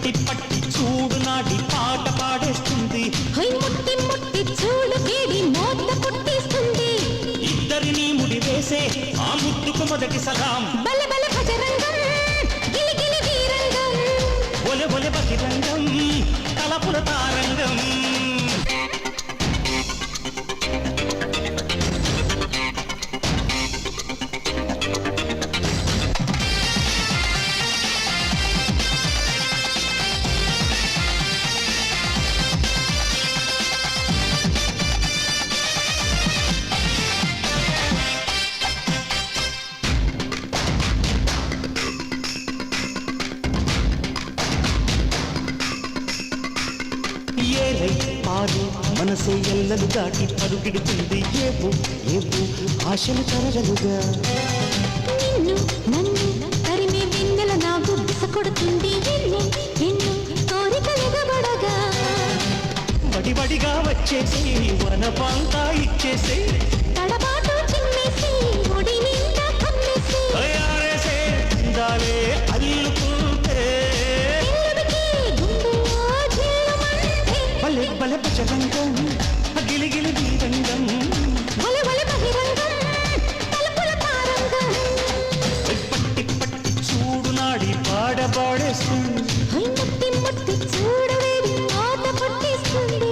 పట్టి పట్టి చూడు నాటి పాట పాడేస్తుంది. ముట్టి ముట్టి చూడు వేడి మోత పుట్టిస్తుంది. ఇద్దరిని ముడి వేసే ఆ ముద్దుకు మొదటి సలాం. బల బల భజరంగం గిలి గిలి వీరంగం. ఒలె ఒలె బహిరంగం తలపుల తారంగం. ఏలై పాడు మనసే ఎల్లలు దాటి పరుగిడుతుంది. ఏపు ఏపు ఆశలు తరగలుగా. నిన్ను నన్ను తరిమే వెన్నెల నాకు దిశ కొడుతుంది. ఎన్ను ఎన్ను కోరికలుగబడగా వడివడిగా వచ్చేసి వనపాంతా ఇచ్చేసి తడబాటు చిమ్మేసి ఒడి నిండా కమ్మేసి ఆరేసే దాలే అల్లుకుంటే బలె బలె భజరంగం గిలి గిలి వీరంగం. బల బల బహిరంగం తలుపుల తారంగం. పట్టి పట్టి చూడు నాడి పాడబాడేస్తుంది. ముట్టి ముట్టి చూడు వేడి మోత పుట్టిస్తుంది.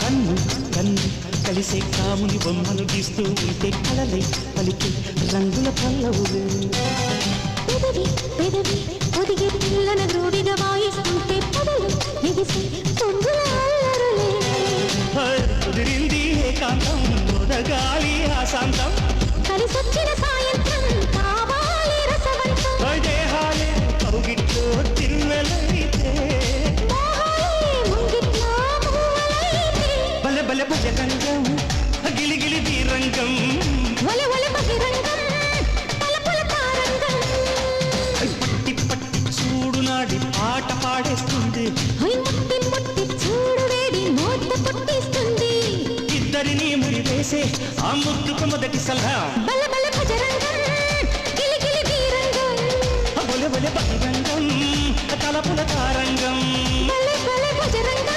కన్ను కన్ను కలిసే కాముని బొమ్మను గీస్తూ ఉంటే కలలై పలికి రంగుల పల్లవులు. పెదవి పెదవి ఒదిగి పిల్లన గ్రూడిగా వాయిస్తుంటే పొదలు ఎగిసి పొంగుల అల్లరులే. కుదిరింది ఏకాంతం ముదగాలి ఆశాంతం. కలిసొచ్చిన సాయంత్రం కావాలి రసవంతం. దేహాలే కౌగిట్లో తిన్నెలైతే మోహాలే ముంగిట్లో మువ్వలైతే. బలె బలె భజరంగం గిలి గిలి వీరంగం. ఒలె ఒలె బహిరంగం తలుపుల తారంగం. పట్టి పట్టి చూడు నాడి పాట పాడేస్తుంది. ముట్టి ముట్టి చూడు వేడి మోత పుట్టిస్తుంది. ఇద్దరిని ముడి వేసే ఆ ముద్దుకు మొదటి సలహా. బల బల భజరంగం గిలి గిలి వీరంగం. బలె బలె బహిరంగం తలపుల తారంగం. బల బల భజరంగం.